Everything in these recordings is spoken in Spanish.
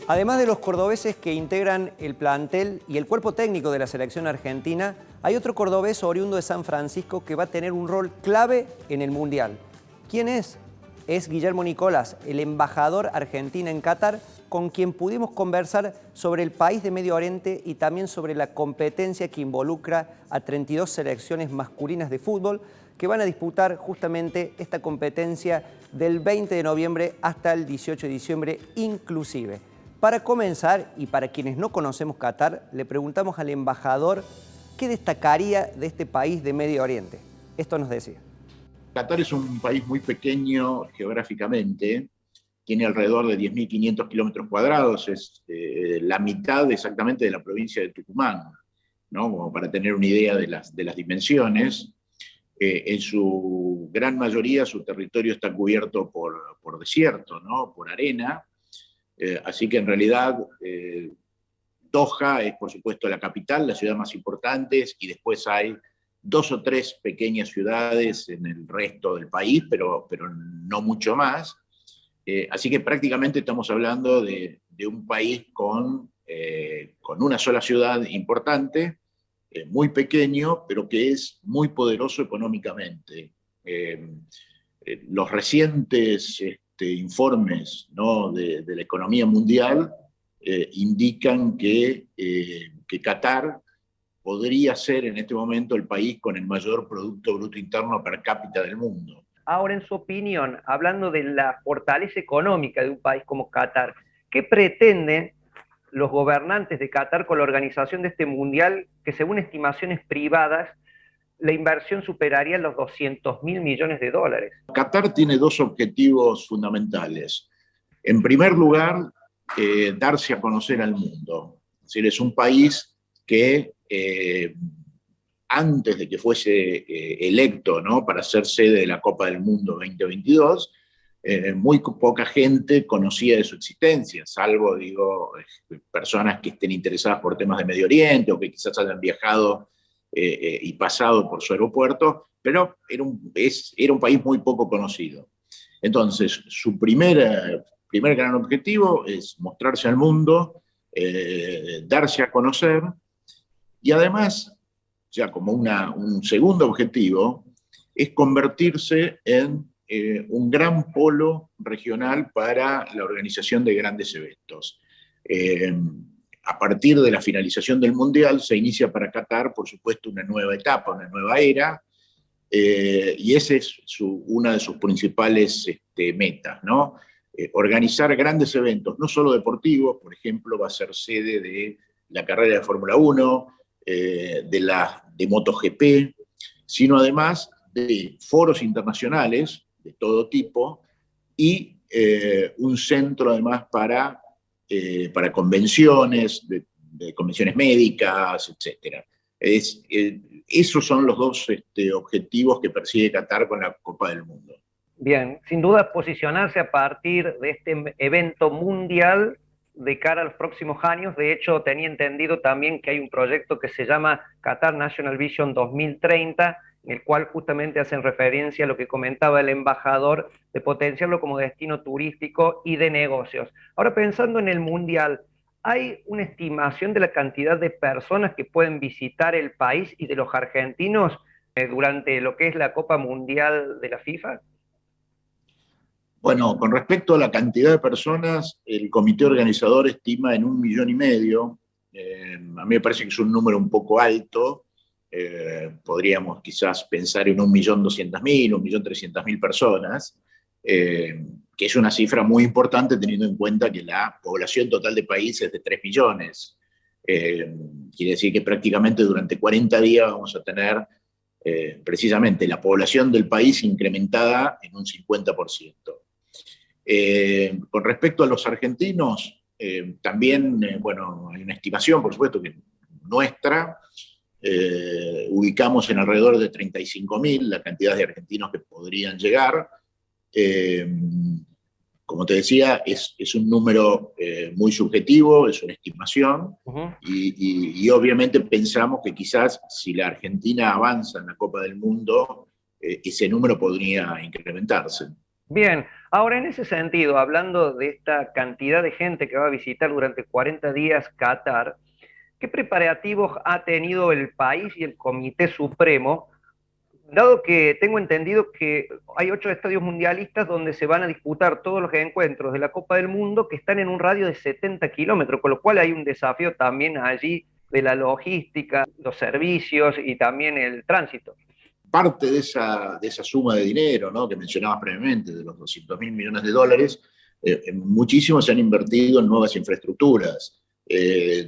Además de los cordobeses que integran el plantel y el cuerpo técnico de la selección argentina, hay otro cordobés oriundo de San Francisco que va a tener un rol clave en el Mundial. ¿Quién es? Es Guillermo Nicolás, el embajador argentino en Qatar, con quien pudimos conversar sobre el país de Medio Oriente y también sobre la competencia que involucra a 32 selecciones masculinas de fútbol que van a disputar justamente esta competencia del 20 de noviembre hasta el 18 de diciembre inclusive. Para comenzar, y para quienes no conocemos Qatar, le preguntamos al embajador qué destacaría de este país de Medio Oriente. Esto nos decía. Qatar es un país muy pequeño geográficamente, tiene alrededor de 10.500 kilómetros cuadrados, es la mitad exactamente de la provincia de Tucumán, ¿no? Como para tener una idea de las dimensiones. En su gran mayoría su territorio está cubierto por desierto, ¿no? Por arena. Así que en realidad Doha es por supuesto la capital, la ciudad más importante, y después hay 2 o 3 pequeñas ciudades en el resto del país, pero no mucho más. Así que prácticamente estamos hablando de un país con una sola ciudad importante, muy pequeño, pero que es muy poderoso económicamente. Los recientes informes, ¿no?, de la economía mundial indican que Qatar podría ser en este momento el país con el mayor Producto Bruto Interno per cápita del mundo. Ahora, en su opinión, hablando de la fortaleza económica de un país como Qatar, ¿qué pretenden los gobernantes de Qatar con la organización de este mundial que, según estimaciones privadas, la inversión superaría los 200.000 millones de dólares? Qatar tiene 2 objetivos fundamentales. En primer lugar, darse a conocer al mundo. Es decir, es un país que antes de que fuese electo, ¿no?, para ser sede de la Copa del Mundo 2022, muy poca gente conocía de su existencia, salvo, personas que estén interesadas por temas de Medio Oriente o que quizás hayan viajado y pasado por su aeropuerto, pero era un país muy poco conocido. Entonces, su primer gran objetivo es mostrarse al mundo, darse a conocer, y además, ya como un segundo objetivo, es convertirse en un gran polo regional para la organización de grandes eventos. A partir de la finalización del Mundial se inicia para Qatar, por supuesto, una nueva etapa, una nueva era, y esa es una de sus principales metas, ¿no? Organizar grandes eventos, no solo deportivos, por ejemplo, va a ser sede de la carrera de Fórmula 1, de MotoGP, sino además de foros internacionales de todo tipo y un centro además para convenciones, de convenciones médicas, etc. Esos son los 2 objetivos que persigue Qatar con la Copa del Mundo. Bien, sin duda posicionarse a partir de este evento mundial de cara a los próximos años. De hecho, tenía entendido también que hay un proyecto que se llama Qatar National Vision 2030, en el cual justamente hacen referencia a lo que comentaba el embajador, de potenciarlo como destino turístico y de negocios. Ahora, pensando en el Mundial, ¿hay una estimación de la cantidad de personas que pueden visitar el país y de los argentinos durante lo que es la Copa Mundial de la FIFA? Bueno, con respecto a la cantidad de personas, el comité organizador estima en 1,5 millones. A mí me parece que es un número un poco alto. Podríamos quizás pensar en 1.200.000, 1.300.000 personas, que es una cifra muy importante teniendo en cuenta que la población total del país es de 3 millones. Quiere decir que prácticamente durante 40 días vamos a tener precisamente la población del país incrementada en un 50%. Con respecto a los argentinos, también, bueno, hay una estimación, por supuesto, que nuestra, ubicamos en alrededor de 35.000 la cantidad de argentinos que podrían llegar. Como te decía, es un número muy subjetivo, es una estimación, y obviamente pensamos que quizás si la Argentina avanza en la Copa del Mundo, ese número podría incrementarse. Bien, Ahora, en ese sentido, hablando de esta cantidad de gente que va a visitar durante 40 días Qatar, ¿qué preparativos ha tenido el país y el Comité Supremo? Dado que tengo entendido que hay 8 estadios mundialistas donde se van a disputar todos los encuentros de la Copa del Mundo que están en un radio de 70 kilómetros, con lo cual hay un desafío también allí de la logística, los servicios y también el tránsito. Parte de esa suma de dinero, ¿no?, que mencionabas previamente, de los 200.000 millones de dólares, muchísimos se han invertido en nuevas infraestructuras.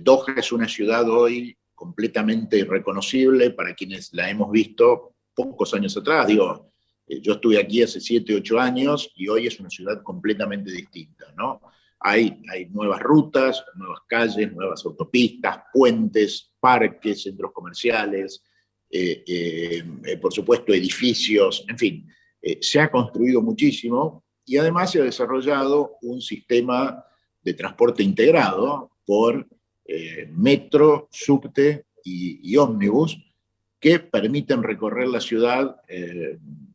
Doha es una ciudad hoy completamente irreconocible para quienes la hemos visto pocos años atrás. Digo, yo estuve aquí hace 7, 8 años y hoy es una ciudad completamente distinta, ¿no? Hay nuevas rutas, nuevas calles, nuevas autopistas, puentes, parques, centros comerciales, por supuesto edificios, en fin, se ha construido muchísimo y además se ha desarrollado un sistema de transporte integrado por metro, subte y ómnibus que permiten recorrer la ciudad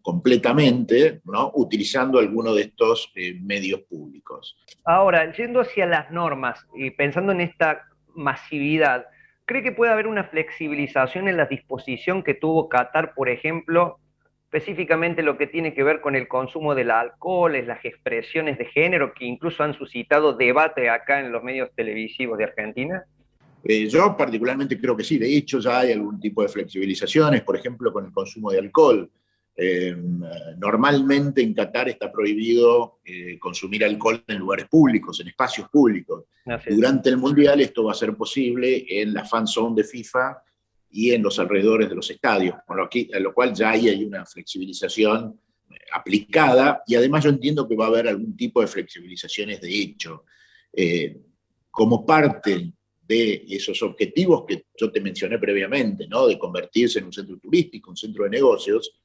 completamente, ¿no?, utilizando alguno de estos medios públicos. Ahora, yendo hacia las normas y pensando en esta masividad, ¿cree que puede haber una flexibilización en la disposición que tuvo Qatar, por ejemplo, específicamente lo que tiene que ver con el consumo del alcohol, las expresiones de género que incluso han suscitado debate acá en los medios televisivos de Argentina? Yo particularmente creo que sí, de hecho ya hay algún tipo de flexibilizaciones, por ejemplo con el consumo de alcohol. Normalmente en Qatar está prohibido consumir alcohol en lugares públicos, en espacios públicos. Durante el Mundial esto va a ser posible en la fan zone de FIFA y en los alrededores de los estadios, con lo cual ya ahí hay una flexibilización aplicada y además yo entiendo que va a haber algún tipo de flexibilizaciones de hecho. Como parte de esos objetivos que yo te mencioné previamente, ¿no?, de convertirse en un centro turístico, un centro de negocios,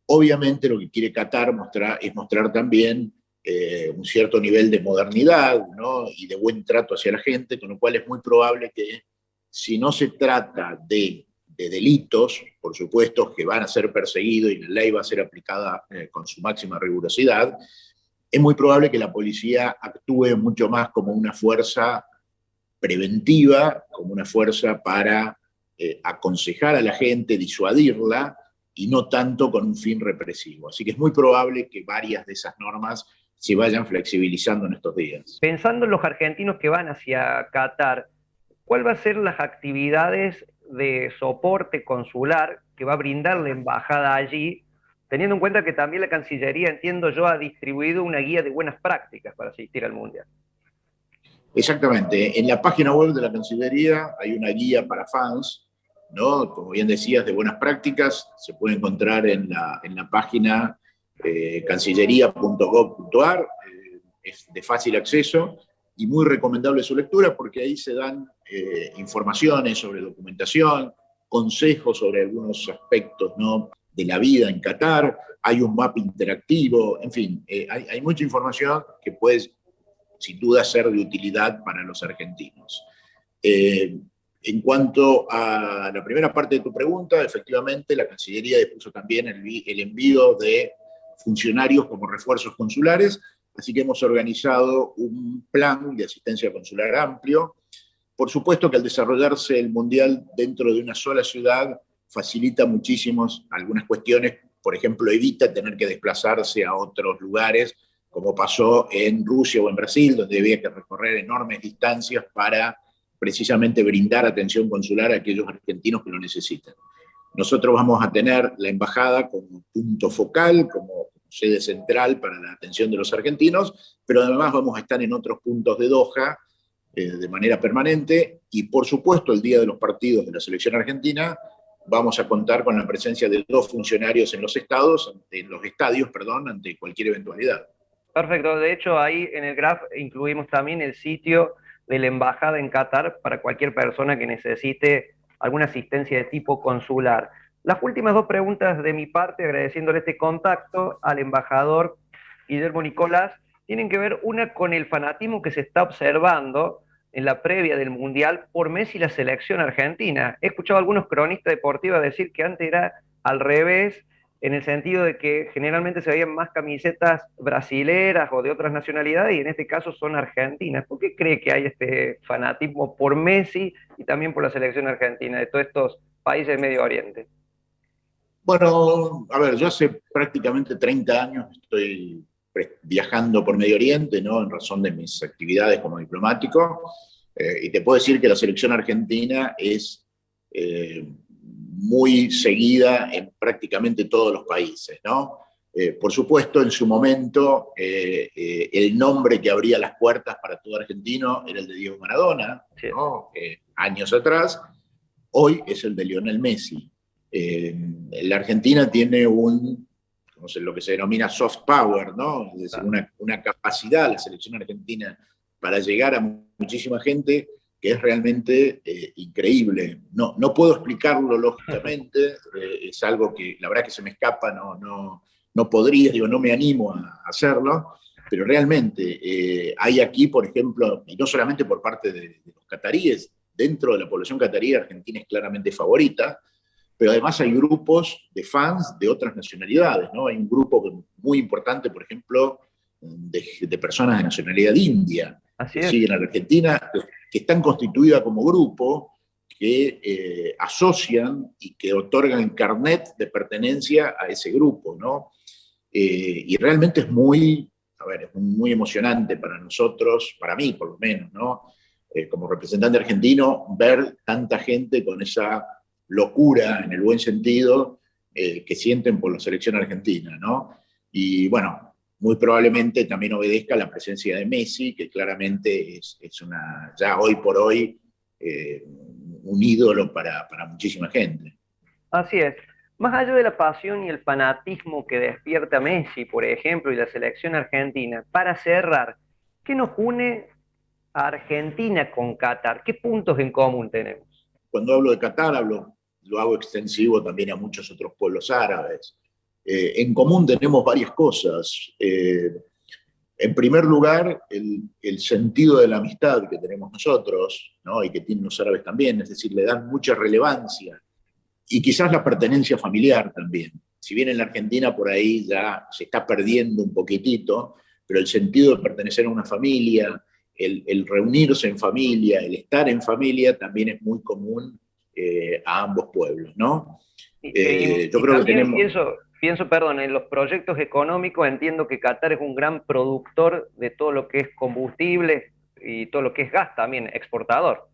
obviamente lo que quiere Qatar es mostrar también un cierto nivel de modernidad, ¿no?, y de buen trato hacia la gente, con lo cual es muy probable que si no se trata de delitos, por supuesto, que van a ser perseguidos y la ley va a ser aplicada con su máxima rigurosidad, es muy probable que la policía actúe mucho más como una fuerza preventiva, como una fuerza para aconsejar a la gente, disuadirla, y no tanto con un fin represivo. Así que es muy probable que varias de esas normas se vayan flexibilizando en estos días. Pensando en los argentinos que van hacia Qatar, ¿cuál va a ser las actividades de soporte consular que va a brindar la embajada allí, teniendo en cuenta que también la Cancillería, entiendo yo, ha distribuido una guía de buenas prácticas para asistir al Mundial? Exactamente. En la página web de la Cancillería hay una guía para fans, ¿no?, como bien decías, de buenas prácticas. Se puede encontrar en la página cancillería.gov.ar. Es de fácil acceso y muy recomendable su lectura porque ahí se dan informaciones sobre documentación, consejos sobre algunos aspectos, ¿no?, de la vida en Qatar. Hay un mapa interactivo, en fin, hay mucha información que puedes sin duda ser de utilidad para los argentinos. En cuanto a la primera parte de tu pregunta, efectivamente la Cancillería dispuso también el envío de funcionarios como refuerzos consulares, así que hemos organizado un plan de asistencia consular amplio. Por supuesto que al desarrollarse el Mundial dentro de una sola ciudad facilita muchísimo algunas cuestiones, por ejemplo, evita tener que desplazarse a otros lugares, como pasó en Rusia o en Brasil, donde había que recorrer enormes distancias para precisamente brindar atención consular a aquellos argentinos que lo necesitan. Nosotros vamos a tener la embajada como punto focal, como sede central para la atención de los argentinos, pero además vamos a estar en otros puntos de Doha de manera permanente y, por supuesto, el día de los partidos de la selección argentina vamos a contar con la presencia de 2 funcionarios en los estadios, ante cualquier eventualidad. Perfecto, de hecho ahí en el graph incluimos también el sitio de la embajada en Qatar para cualquier persona que necesite alguna asistencia de tipo consular. Las últimas 2 preguntas de mi parte, agradeciéndole este contacto al embajador Guillermo Nicolás, tienen que ver una con el fanatismo que se está observando en la previa del Mundial por Messi y la selección argentina. He escuchado a algunos cronistas deportivos decir que antes era al revés en el sentido de que generalmente se veían más camisetas brasileras o de otras nacionalidades, y en este caso son argentinas. ¿Por qué cree que hay este fanatismo por Messi y también por la selección argentina de todos estos países del Medio Oriente? Bueno, a ver, yo hace prácticamente 30 años estoy viajando por Medio Oriente, ¿no? En razón de mis actividades como diplomático, y te puedo decir que la selección argentina es muy seguida en prácticamente todos los países, ¿no? Por supuesto, en su momento, el nombre que abría las puertas para todo argentino era el de Diego Maradona, ¿no? Años atrás. Hoy es el de Lionel Messi. La Argentina tiene lo que se denomina soft power, ¿no? Es decir, una capacidad, la selección argentina, para llegar a muchísima gente que es realmente increíble. No puedo explicarlo lógicamente, es algo que la verdad que se me escapa, no podría, digo, no me animo a hacerlo, pero realmente hay aquí, por ejemplo, y no solamente por parte de los cataríes, dentro de la población catarí, Argentina es claramente favorita, pero además hay grupos de fans de otras nacionalidades, ¿no? Hay un grupo muy importante, por ejemplo, de personas de nacionalidad india, Así que es. siguen a la Argentina, que están constituidas como grupo, que asocian y que otorgan carnet de pertenencia a ese grupo, ¿no? Y realmente es es muy emocionante para nosotros, para mí por lo menos, ¿no? Como representante argentino, ver tanta gente con esa locura, en el buen sentido, que sienten por la selección argentina, ¿no? Y bueno, muy probablemente también obedezca a la presencia de Messi, que claramente es ya hoy por hoy, un ídolo para muchísima gente. Así es. Más allá de la pasión y el fanatismo que despierta Messi, por ejemplo, y la selección argentina, para cerrar, ¿qué nos une a Argentina con Qatar? ¿Qué puntos en común tenemos? Cuando hablo de Qatar, lo hago extensivo también a muchos otros pueblos árabes. En común tenemos varias cosas. En primer lugar, el sentido de la amistad que tenemos nosotros, ¿no? Y que tienen los árabes también, es decir, le dan mucha relevancia. Y quizás la pertenencia familiar también. Si bien en la Argentina por ahí ya se está perdiendo un poquitito, pero el sentido de pertenecer a una familia, el reunirse en familia, el estar en familia, también es muy común a ambos pueblos, ¿no? Yo Y creo que también tenemos, pienso, perdón, en los proyectos económicos entiendo que Qatar es un gran productor de todo lo que es combustible y todo lo que es gas también, exportador.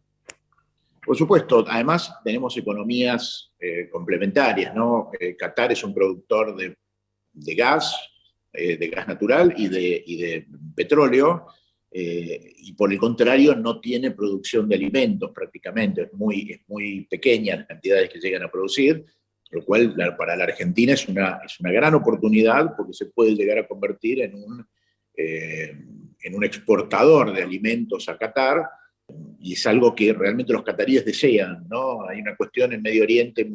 por supuesto, además tenemos economías complementarias, ¿no? Qatar es un productor de gas natural y de petróleo, y por el contrario no tiene producción de alimentos prácticamente, es muy pequeña las cantidades que llegan a producir, lo cual para la Argentina es una gran oportunidad porque se puede llegar a convertir en un exportador de alimentos a Qatar, y es algo que realmente los cataríes desean, ¿no? Hay una cuestión en Medio Oriente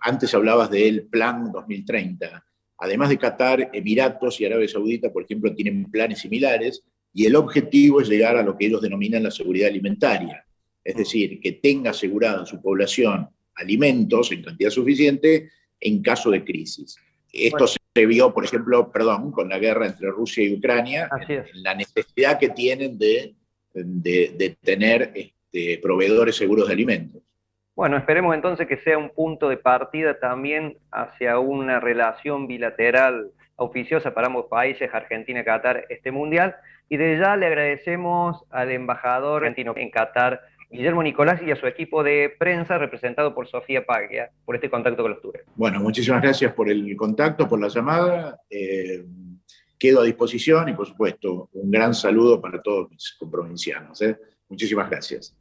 antes hablabas del Plan 2030. Además de Qatar, Emiratos y Arabia Saudita, por ejemplo, tienen planes similares, y el objetivo es llegar a lo que ellos denominan la seguridad alimentaria. Es decir, que tenga asegurada su población alimentos en cantidad suficiente en caso de crisis. Esto Bueno, se vio, por ejemplo, con la guerra entre Rusia y Ucrania, así es. en la necesidad que tienen de tener proveedores seguros de alimentos. Bueno, esperemos entonces que sea un punto de partida también hacia una relación bilateral oficiosa para ambos países, Argentina, Qatar, este mundial. Y de ya le agradecemos al embajador argentino en Qatar, Guillermo Nicolás, y a su equipo de prensa representado por Sofía Paglia, por este contacto con los tours. Bueno, muchísimas gracias por el contacto, por la llamada. Quedo a disposición y, por supuesto, un gran saludo para todos mis comprovincianos. Muchísimas gracias.